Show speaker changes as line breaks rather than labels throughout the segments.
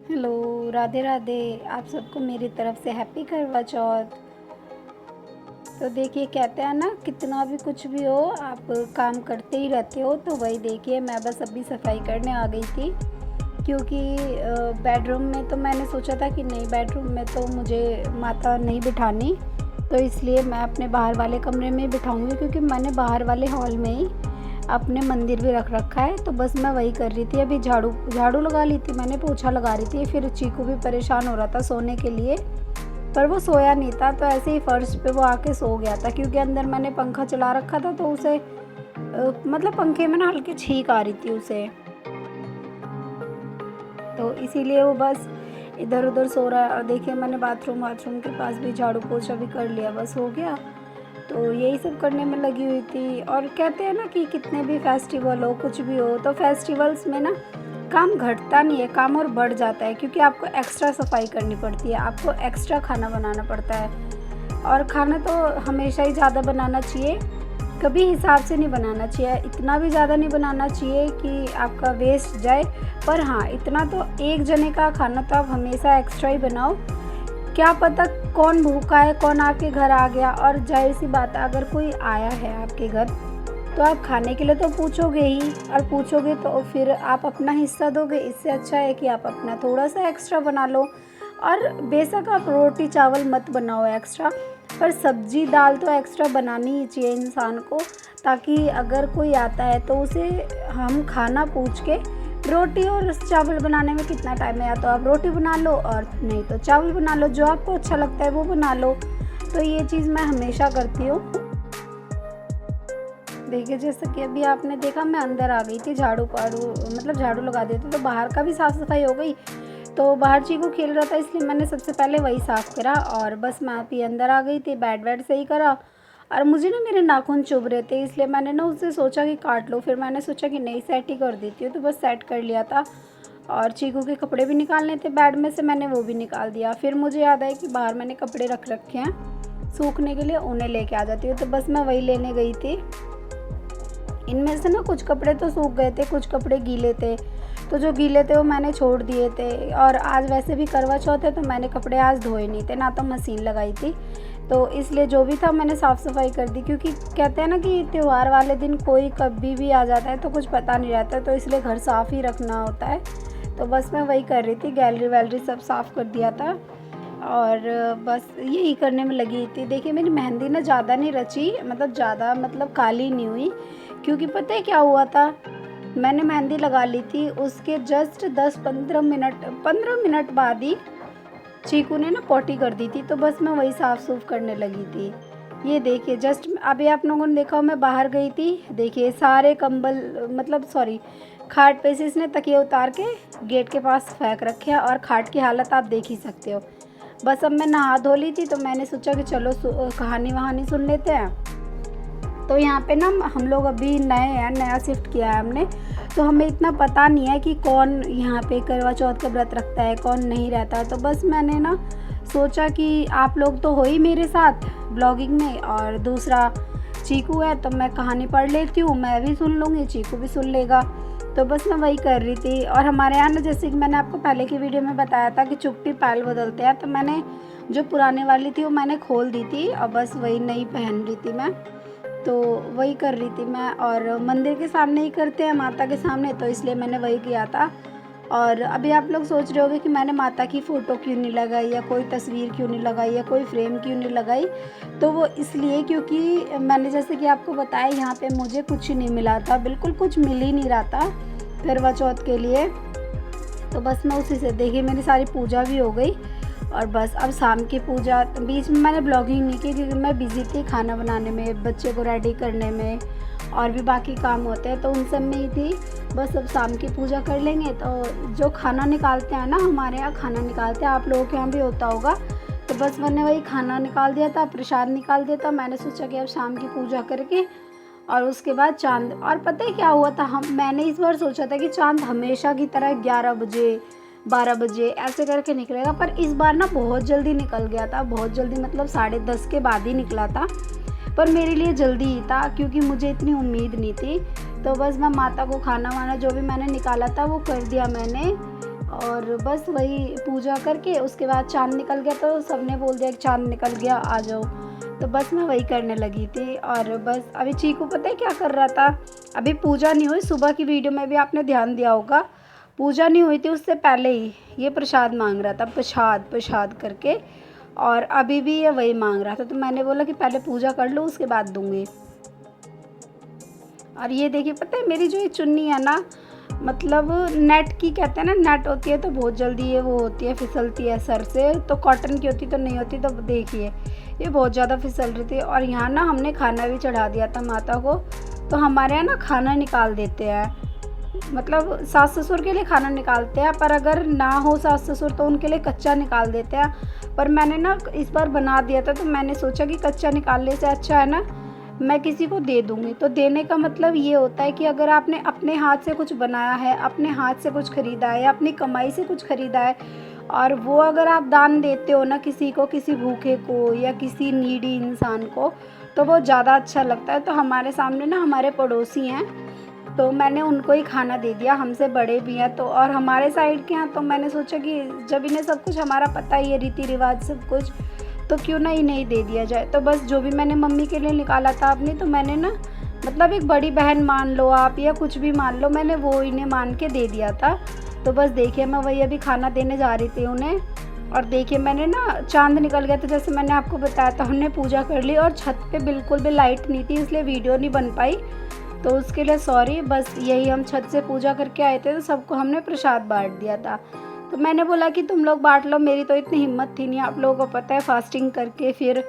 Hello, Radhe Radhe. आप सबको मेरी तरफ से हैप्पी करवा चौथ। तो देखिए, कहते हैं ना, कितना भी कुछ भी हो आप काम करते ही रहते हो। तो वही देखिए, मैं बस अभी सफाई करने आ गई थी, क्योंकि बेडरूम में तो मैंने सोचा था कि नहीं, बेडरूम में तो मुझे माता नहीं बिठानी, तो इसलिए मैं अपने बाहर वाले कमरे में ही बिठाऊंगी, क्योंकि मैंने बाहर वाले हॉल में ही अपने मंदिर भी रख रखा है। तो बस मैं वही कर रही थी, अभी झाड़ू झाड़ू लगा ली थी, मैंने पोछा लगा रही थी। फिर चीकू भी परेशान हो रहा था सोने के लिए, पर वो सोया नहीं था, तो ऐसे ही फर्श पे वो आके सो गया था, क्योंकि अंदर मैंने पंखा चला रखा था, तो उसे मतलब पंखे में ना हल्की छींक आ रही थी उसे, तो इसीलिए वो बस इधर उधर सो रहा है। और देखिए, मैंने बाथरूम के पास भी झाड़ू पोछा भी कर लिया, बस हो गया। तो यही सब करने में लगी हुई थी। और कहते हैं ना कि कितने भी फेस्टिवल हो, कुछ भी हो, तो फेस्टिवल्स में ना काम घटता नहीं है, काम और बढ़ जाता है, क्योंकि आपको एक्स्ट्रा सफाई करनी पड़ती है, आपको एक्स्ट्रा खाना बनाना पड़ता है। और खाना तो हमेशा ही ज़्यादा बनाना चाहिए, कभी हिसाब से नहीं बनाना चाहिए, इतना भी ज़्यादा नहीं बनाना चाहिए कि आपका वेस्ट जाए। पर हाँ, इतना तो एक जने का खाना तो आप हमेशा एक्स्ट्रा ही बनाओ। क्या पता कौन भूखा है, कौन आपके घर आ गया। और जाहिर सी बात है, अगर कोई आया है आपके घर, तो आप खाने के लिए तो पूछोगे ही, और पूछोगे तो फिर आप अपना हिस्सा दोगे। इससे अच्छा है कि आप अपना थोड़ा सा एक्स्ट्रा बना लो। और बेशक आप रोटी चावल मत बनाओ एक्स्ट्रा, पर सब्जी दाल तो एक्स्ट्रा बनानी ही चाहिए इंसान को, ताकि अगर कोई आता है तो उसे हम खाना पूछ के, रोटी और चावल बनाने में कितना टाइम है, या तो आप रोटी बना लो और नहीं तो चावल बना लो, जो आपको अच्छा लगता है वो बना लो। तो ये चीज़ मैं हमेशा करती हूँ। देखिए, जैसे कि अभी आपने देखा, मैं अंदर आ गई थी, झाड़ू पाड़ू मतलब झाड़ू लगा देती, तो बाहर का भी साफ़ सफाई हो गई। तो बाहर चीकू खेल रहा था, इसलिए मैंने सबसे पहले वही साफ़ करा, और बस मैं अभी अंदर आ गई थी, बेड वेड सही करा। और मुझे ना मेरे नाखून चुभ रहे थे, इसलिए मैंने ना उससे सोचा कि काट लो, फिर मैंने सोचा कि नहीं, सेट ही कर देती हूँ, तो बस सेट कर लिया था। और चीकू के कपड़े भी निकालने थे बेड में से, मैंने वो भी निकाल दिया। फिर मुझे याद आया कि बाहर मैंने कपड़े रख रखे हैं सूखने के लिए, उन्हें लेके आ जाती हूँ, तो बस मैं वही लेने गई थी। इनमें से ना कुछ कपड़े तो सूख गए थे, कुछ कपड़े गीले थे, तो जो गीले थे वो मैंने छोड़ दिए थे। और आज वैसे भी करवा चौथ है, तो मैंने कपड़े आज धोए नहीं थे, ना तो मशीन लगाई थी, तो इसलिए जो भी था मैंने साफ़ सफाई कर दी। क्योंकि कहते हैं ना कि त्यौहार वाले दिन कोई कभी भी आ जाता है, तो कुछ पता नहीं रहता, तो इसलिए घर साफ़ ही रखना होता है। तो बस मैं वही कर रही थी, गैलरी वैलरी सब साफ़ कर दिया था, और बस यही करने में लगी थी। देखिए, मेरी मेहंदी ना ज़्यादा नहीं रची, मतलब ज़्यादा मतलब काली नहीं हुई, क्योंकि पता है क्या हुआ था, मैंने मेहंदी लगा ली थी, उसके जस्ट 10-15 मिनट बाद ही चीकू ने ना पॉटी कर दी थी, तो बस मैं वही साफ़ सूफ करने लगी थी। ये देखिए, जस्ट अभी आप लोगों ने देखा, मैं बाहर गई थी, देखिए सारे कंबल, मतलब सॉरी, खाट पे से इसने तकिए उतार के गेट के पास फेंक रखे हैं, और खाट की हालत आप देख ही सकते हो। बस अब मैं नहा धो ली थी, तो मैंने सोचा कि चलो कहानी वहानी सुन लेते हैं। तो यहाँ पे ना हम लोग अभी नए हैं, नया शिफ्ट किया है हमने, तो हमें इतना पता नहीं है कि कौन यहाँ पे करवा चौथ का व्रत रखता है, कौन नहीं रहता। तो बस मैंने ना सोचा कि आप लोग तो हो ही मेरे साथ ब्लॉगिंग में, और दूसरा चीकू है, तो मैं कहानी पढ़ लेती हूँ, मैं भी सुन लूँगी, चीकू भी सुन लेगा। तो बस मैं वही कर रही थी। और हमारे यहाँ ना, जैसे कि मैंने आपको पहले की वीडियो में बताया था कि चुप्पी पैल बदलते हैं, तो मैंने जो पुराने वाली थी वो मैंने खोल दी थी, और बस वही नई पहन रही थी मैं, तो वही कर रही थी मैं। और मंदिर के सामने ही करते हैं, माता के सामने, तो इसलिए मैंने वही किया था। और अभी आप लोग सोच रहे होंगे कि मैंने माता की फ़ोटो क्यों नहीं लगाई, या कोई तस्वीर क्यों नहीं लगाई, या कोई फ्रेम क्यों नहीं लगाई। तो वो इसलिए क्योंकि मैंने जैसे कि आपको बताया, यहाँ पे मुझे कुछ नहीं मिला था, बिल्कुल कुछ मिल ही नहीं रहा था करवा चौथ के लिए। तो बस मैं उसी से, देखिए मेरी सारी पूजा भी हो गई, और बस अब शाम की पूजा, बीच में मैंने ब्लॉगिंग नहीं की, क्योंकि मैं बिज़ी थी खाना बनाने में, बच्चे को रेडी करने में, और भी बाकी काम होते हैं, तो उन सब में ही थी। बस अब शाम की पूजा कर लेंगे, तो जो खाना निकालते हैं ना, हमारे यहाँ खाना निकालते हैं, आप लोगों के यहाँ भी होता होगा, तो बस मैंने वही खाना निकाल दिया था, प्रसाद निकाल दिया था। मैंने सोचा कि अब शाम की पूजा करके और उसके बाद चाँद, और पता है क्या हुआ था, मैंने इस बार सोचा था कि चाँद हमेशा की तरह 11 बजे 12 बजे ऐसे करके निकलेगा, पर इस बार ना बहुत जल्दी निकल गया था, बहुत जल्दी, मतलब 10:30 के बाद ही निकला था। पर मेरे लिए जल्दी ही था, क्योंकि मुझे इतनी उम्मीद नहीं थी। तो बस मैं माता को खाना वाना जो भी मैंने निकाला था वो कर दिया मैंने, और बस वही पूजा करके उसके बाद चाँद निकल गया, तो सबने बोल दिया कि चाँद निकल गया आ जाओ, तो बस मैं वही करने लगी थी। और बस अभी चीकू पता है क्या कर रहा था, अभी पूजा नहीं हुई, सुबह की वीडियो में भी आपने ध्यान दिया होगा, पूजा नहीं हुई थी उससे पहले ही ये प्रसाद मांग रहा था, प्रसाद प्रसाद करके, और अभी भी ये वही मांग रहा था। तो मैंने बोला कि पहले पूजा कर लो उसके बाद दूँगी। और ये देखिए पता है मेरी जो ये चुन्नी है ना, मतलब नेट की कहते हैं ना, नेट होती है तो बहुत जल्दी ये वो होती है, फिसलती है सर से, तो कॉटन की होती तो नहीं होती। तो देखिए ये बहुत ज़्यादा फिसल रही थी। और यहाँ ना हमने खाना भी चढ़ा दिया था माता को, तो हमारे यहाँ ना खाना निकाल देते हैं, मतलब सास ससुर के लिए खाना निकालते हैं, पर अगर ना हो सास ससुर तो उनके लिए कच्चा निकाल देते हैं। पर मैंने ना इस बार बना दिया था, तो मैंने सोचा कि कच्चा निकालने से अच्छा है ना मैं किसी को दे दूँगी। तो देने का मतलब ये होता है कि अगर आपने अपने हाथ से कुछ बनाया है, अपने हाथ से कुछ ख़रीदा है या अपनी कमाई से कुछ ख़रीदा है, और वो अगर आप दान देते हो ना किसी को, किसी भूखे को या किसी नीडी इंसान को, तो वो ज़्यादा अच्छा लगता है। तो हमारे सामने ना हमारे पड़ोसी हैं, तो मैंने उनको ही खाना दे दिया, हमसे बड़े भी हैं तो, और हमारे साइड के हैं, तो मैंने सोचा कि जब इन्हें सब कुछ हमारा पता ही है, रीति रिवाज सब कुछ, तो क्यों ना इन्हें दे दिया जाए। तो बस जो भी मैंने मम्मी के लिए निकाला था अपनी, तो मैंने ना मतलब एक बड़ी बहन मान लो आप या कुछ भी मान लो, मैंने वो इन्हें मान के दे दिया था। तो बस देखिए मैं वही अभी खाना देने जा रही थी उन्हें, और देखिए मैंने ना चाँद निकल गया था जैसे मैंने आपको बताया था, हमने पूजा कर ली, और छत पे बिल्कुल भी लाइट नहीं थी इसलिए वीडियो नहीं बन पाई, तो उसके लिए सॉरी। बस यही हम छत से पूजा करके आए थे, तो सबको हमने प्रसाद बाँट दिया था। तो मैंने बोला कि तुम लोग बाँट लो, मेरी तो इतनी हिम्मत थी नहीं, आप लोगों को पता है फास्टिंग करके फिर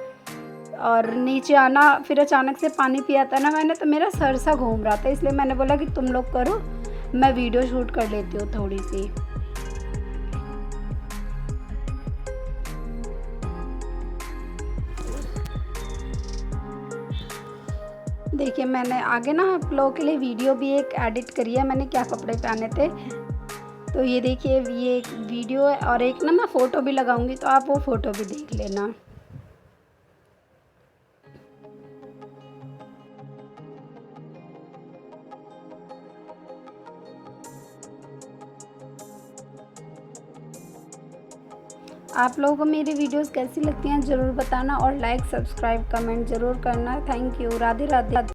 और नीचे आना, फिर अचानक से पानी पिया था ना मैंने, तो मेरा सर सा घूम रहा था, इसलिए मैंने बोला कि तुम लोग करो, मैं वीडियो शूट कर लेती हूँ थोड़ी सी। देखिए मैंने आगे ना आप लोगों के लिए वीडियो भी एक एडिट करी है, मैंने क्या कपड़े पहने थे। तो ये देखिए ये एक वीडियो है, और एक ना मैं फ़ोटो भी लगाऊंगी, तो आप वो फ़ोटो भी देख लेना। आप लोगों को मेरी वीडियोस कैसी लगती हैं ज़रूर बताना, और लाइक सब्सक्राइब कमेंट ज़रूर करना। Thank you. राधे राधे।